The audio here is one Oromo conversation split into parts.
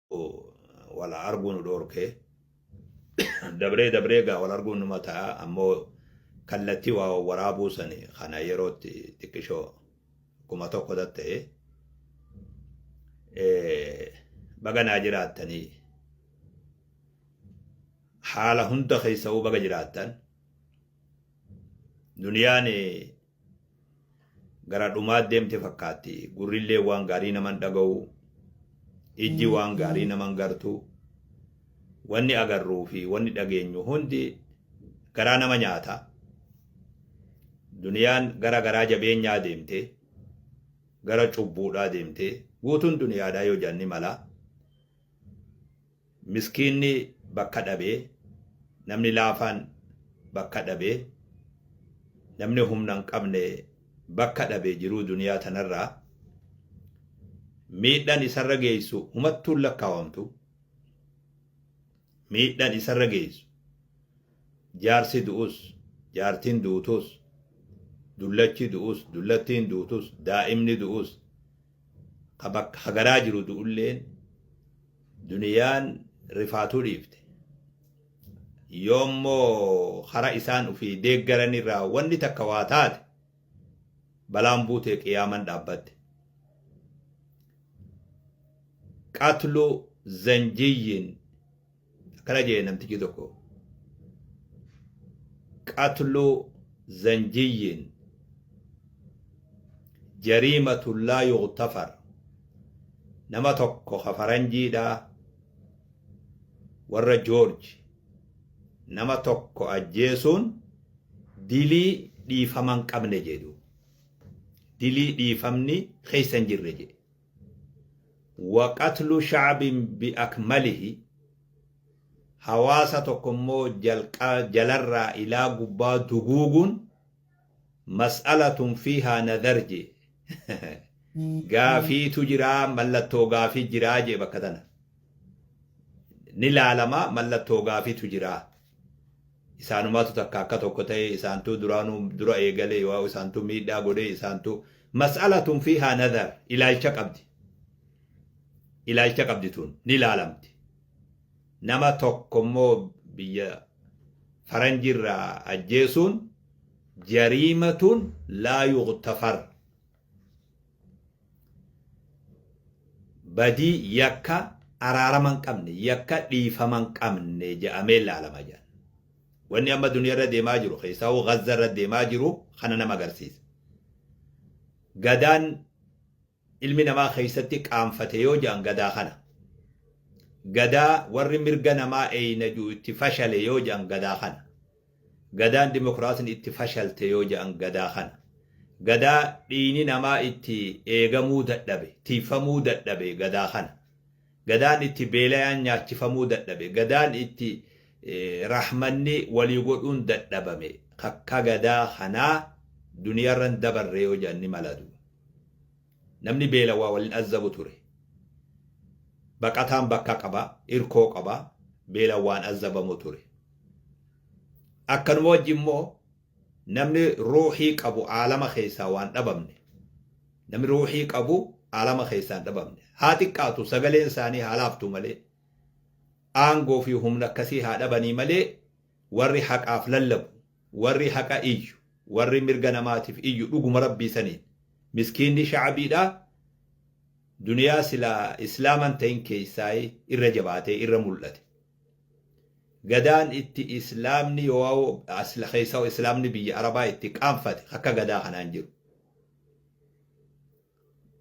wala arguun dhorke dabree gaa wala arguun numa ta'a ammoo kallattii waa waraabuu sani kana yerootti xiqqishoo kuma tokko ta'e baganaa jiraattanii haala hunda keessa'uu baga jiraattan duniyaan gara dhumaa deemte fakkaatti gurrillee waan gaarii naman dhaga'u ijji waan gaarii naman gartu wanni agarruu fi wanni dhageenyu hundi garaa nama nyaata duniyaan garaa jabeenyaa deemte gara cubbuudhaa deemte guutuun duniyaadhaa yoo janni mala miskiinni bakka dhabee namni laafaan bakka dhabee namni humna hin qabne bakka dhabee jiruu duniyaa tanarraa miidhaan isarra geessu humattuun lakkaawamtu miidhaan isarra geessu jaarsi du'us jaartiin duutus dullachi du'us dullattiin duutus daa'imni du'us hagaraa jiru du'ulleen duniyaan rifaatuu dhiifte yoommoo hara isaan ufii deeggaranirraa wanni takka waa taate balaan buutee qiyaaman dhaabbatte qatlu zanjiyyin akkana jee namtichi tokko qatlu zanjiyyin jariimatun laa yughfar nama tokko faranjiidha warra joorji nama tokko ajjeesuun dilii dhiifaman qabne jedhu dilii dhiifamni keeysan jirre jedhe waqatlu shacbin biakmalihi hawaasa tokko immoo jalarraa ilaa gubbaa duguuguun mas'alatun fiihaa nadar jedhe gaafiitu jiraa mallattoo gaafii jiraa jee bakka tana ni laalama mallattoo gaafiitu jiraa isaanumatu takka akka tokko ta'e isaantu duraanuu dura eegale yoo isaantu miidhaa godhe isaantu mas'alatun fiihaa nadar ilaalcha qabdi tun ni laalamti nama tokko immoo biyya faranjirraa ajjeesuun jariimatun laa yughfar badii yakka araaraman qabne yakka dhiifaman qabne jedhamee laalama jedhan wanni amma duniyaarra deemaa jiru keessaa Gazaarra deemaa jiru kana nama agarsiisa gadaan ilmi namaa keessatti qaanfate yoo jedhan gadaa kana gadaa warri mirga namaa eeynajuu itti fashale yoo jedhan gadaa kana gadaan dimokiraasiin itti fashalte yoo jedhan gadaa kana gadaa dhiini namaa itti eegamuu dadhabe tiifamuu dadhabe gadaa kana gadaan itti beelayaan nyaachifamuu dadhabe gadaan itti rahmanni walii godhuun dadhabame akka gadaa kanaa duniyaarran dabarre yoo jedhan ni maladu namni beelawaa waliin azzabu ture baqataan bakka qaba irkoo qaba beelawaan azzabamu ture akkanuma wajji immoo namni ruuxii qabu aalama keessaa waan dhabamne namni ruuxii qabu aalama keessaa hin dhabamne haa xiqqaatu sagaleen isaanii haa laaftu malee aangoo fi humna akkasii haa dhabanii malee warri haqaaf lallabu warri haqa iyyu warri mirga namaatiif iyyu dhuguma rabbii saniin miskiinni shacbiidha duniyaa silaa islaaman ta'in keessaa irra jabaatee irra mul'ate gadaan itti islaamni yoo keessaa islaamni biyya arabaa itti qaanfate akka gadaa kanaan jiru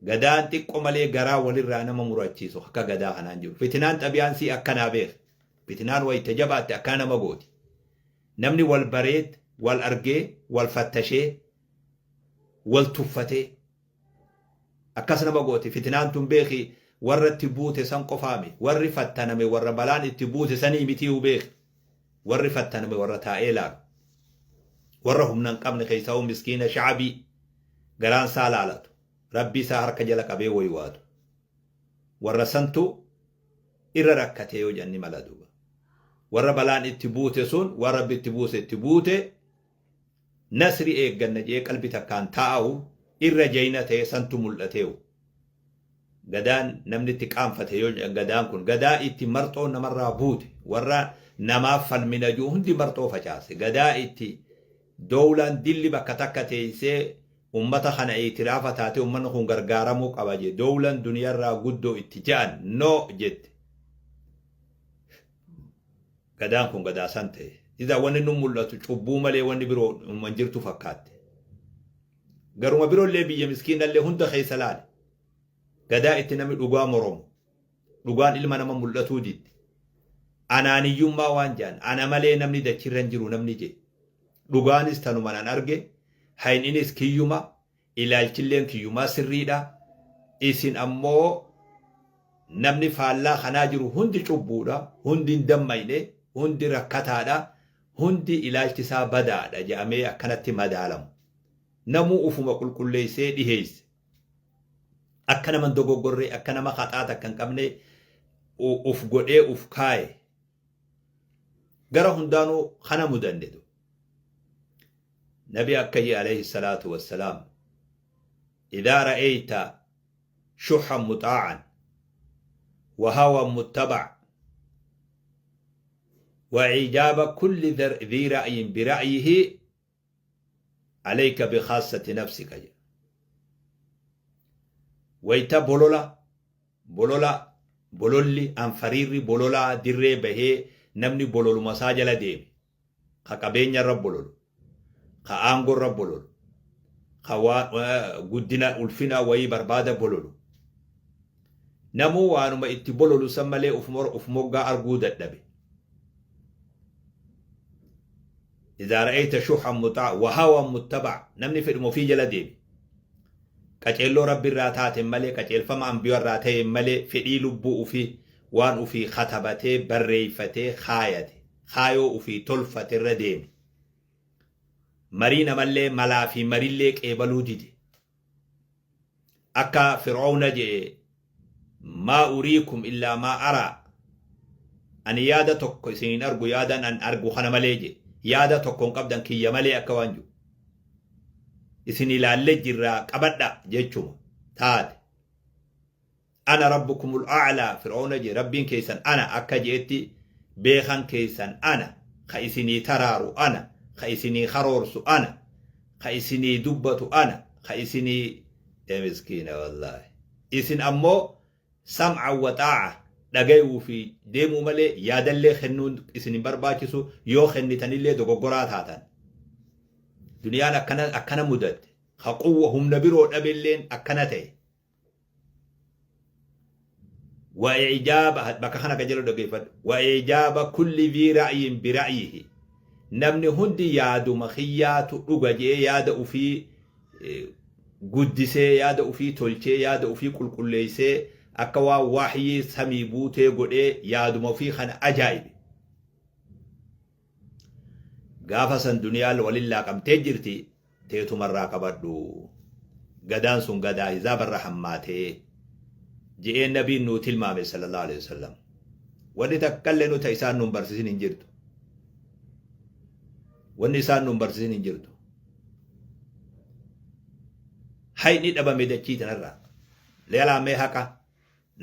gadaan xiqqoo malee garaa walirraa nama murachiisu akka gadaa kanaan jiru fitinaan xabiyaansii akkanaa beek fitinaan wayita jabaatte akkana nama gooti namni wal bareed wal argee wal fattashee wal tuffatee akkas nama gooti fitinaan tun beeki warra itti buute san qofaame warri fattaname warra balaan itti buute sanii mitii beeki warri fattaname warra taa'ee laalu warra humna hin qabne keessaa miskiina shacbii garaan isaa laalatu rabbii isaa harka jala qabee waywaatu warra santu irra rakkatee yoo janni mala duuba warra balaan itti buute sun warra itti buuse itti buute nasri eegganna jee qalbi takkaan taa'u irra jayna ta'e santu mul'ateewu gadaan namni itti qaanfate yoo gadaan kun gadaa itti marxoo namarraa buute warra namaaf falmina jiru hundi marxoo facaase gadaa itti dowlaan dilli bakka takka teessee ummata kana itiraafa taate ummanni kun gargaaramuu qaba jee dowlaan duniyarraa guddoo itti ja'an no jette gadaan kun gadaa san ta'e iza wanni nun mul'atu cubbuu malee wanni biroo umman jirtu fakkaatte garuma biroollee biyya miskiinallee hunda keessa laale gadaa itti namni dhugaa moromu dhugaan ilma nama mul'atuu diddi anaaniyyummaa waan jaan ana malee namni dachirran jiru namni je dhugaanis tanuma nan arge hayninis kiyyuma ilaalchilleen kiyyumaa sirriidha isin ammoo namni faallaa kanaa jiru hundi cubbuudha hundi hin dammayne hundi rakkataadha hundi ilaalchisaa badaadha jedhamee akkanatti madaalamu namuu ufuma qulqulleessee dhiheesse akka naman dogoggorree akka nama haxaata kan qabne uf godhee uf kaaye gara hundaanuu kana mudannetu nabi akkaji alayhi salaatu wassalaam idaa ra'ayta shuhan mutaacan wa hawan muttabac وإجابة كل ذي رأي برأيه عليك بخاصة نفسك ويتا بولولي أنفريري بولولا دري به نمني بولولو مساجل ديم خاقبين رب بولولو خاانغو رب بولولو قدنا ألفنا وي بربادة بولولو نمو وانما اتي بولولو سمالي أفموغا أرقودة دبي إذا رأيت شوحا مطاع وهوى متبع نمني في المفيجة لديم كتيلو رب الراتات ملي كتيل فما أنبيو الراتي ملي في لبو في وان في خطبتي بريفتي خايتي خايو في تلفة الرديم مرينا ملي ملا في مريليك إبلو ديدي أكا فرعون جي ما أريكم إلا ما أرى أن يادا تكو سنين أرغو يادا أن أرغو خنا مليجي yaada tokkoon qabdan kiyya malee akka waan jiru isin ilaalle jirraa qabadha jechuma taate ana rabbukumul a'laa fir'auna je rabbiin keessan ana akka jeetti beekan keessan ana ka isinii taraaru ana ka isinii karoorsu ana ka isinii dubbatu ana ka isinii miskiina wallaahi isin ammoo sam'a wa xaa'a dhagayuu fi deemuu malee yaadallee kennuun isin barbaachisu yoo kennitanillee dogoggoraa taatan duniyaan akkana mudatte haquwwa humna biroo dhabeelleen akkana ta'e wa ijaaba bakka kana ka jalo dhageeffadhu wa ijaaba kulli bii ra'yin bi ra'yihi namni hundi yaaduma khiyyaatu dhuga jee yaada ufii guddisee yaada ufii tolchee yaada ufii qulqulleessee akka waa wahyii samii buutee godhee yaaduma ofii kana ajaa'ibe gaafa san duniyaan walillaa qabtee jirti teetumarraa qabadhu gadaan sun gadaa hizaabarra hammaatee je'een nabiin nuu tilmaame sallallahu alaihi wasallam wanni takkallee nuta isaan nuun barsiisin hin jirtu wanni isaan nuun barsiisin hin jirtu hayni dhabame dachii tanarraa leelaamee haqa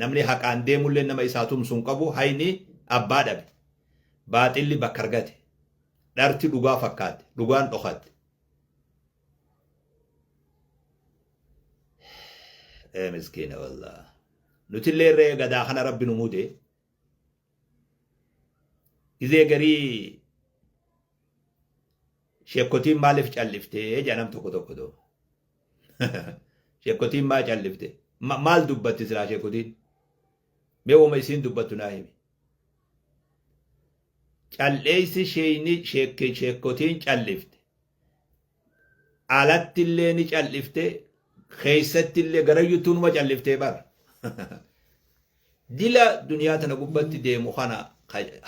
namni haqaan deemullee nama isaa tumsuun qabu hayni abbaa dhabe baaxilli bakka argate dharti dhugaa fakkaate dhugaan dhokatte miskiina wallah nutillee irree gadaa kana rabbi nu muude izee garii sheekkotiin maaliif calliftee jedhanam tokko doo sheekkotiin maa callifte maal dubbatti silaa sheekkotiin mee wama isiin dubbattu naa himi calleeysi sheeyni sheekkotiin callifte alattillee ni callifte keeysattillee garayyutuunuma calliftee bar dila duniyaa tana gubbatti deemu kana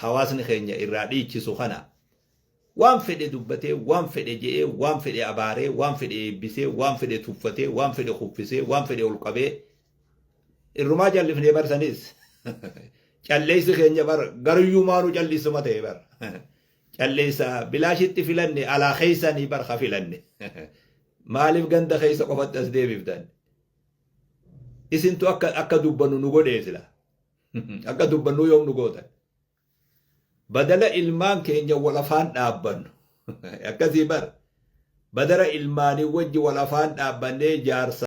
hawaasni keenya irraa dhiichisu kana waan fedhe dubbatee waan fedhe je'ee waan fedhe abaaree waan fedhe eebbisee waan fedhe tuffatee waan fedhe kuffisee waan fedhe ulqabee irrumaa callifnee barsanis calleessi keenya bar garuyyumaanu callisuma ta'e bar calleessa bilaashitti filanne alaa keeysanii bar ka filanne maaliif ganda keeysa qofatti as deebiftan isintu akka dubbannu nu godheesila akka dubbannu yoom nu gootan badala ilmaan keenya wal afaan dhaabbannu akkasii bar badala ilmaanii wajji wal afaan dhaabbannee jaarsa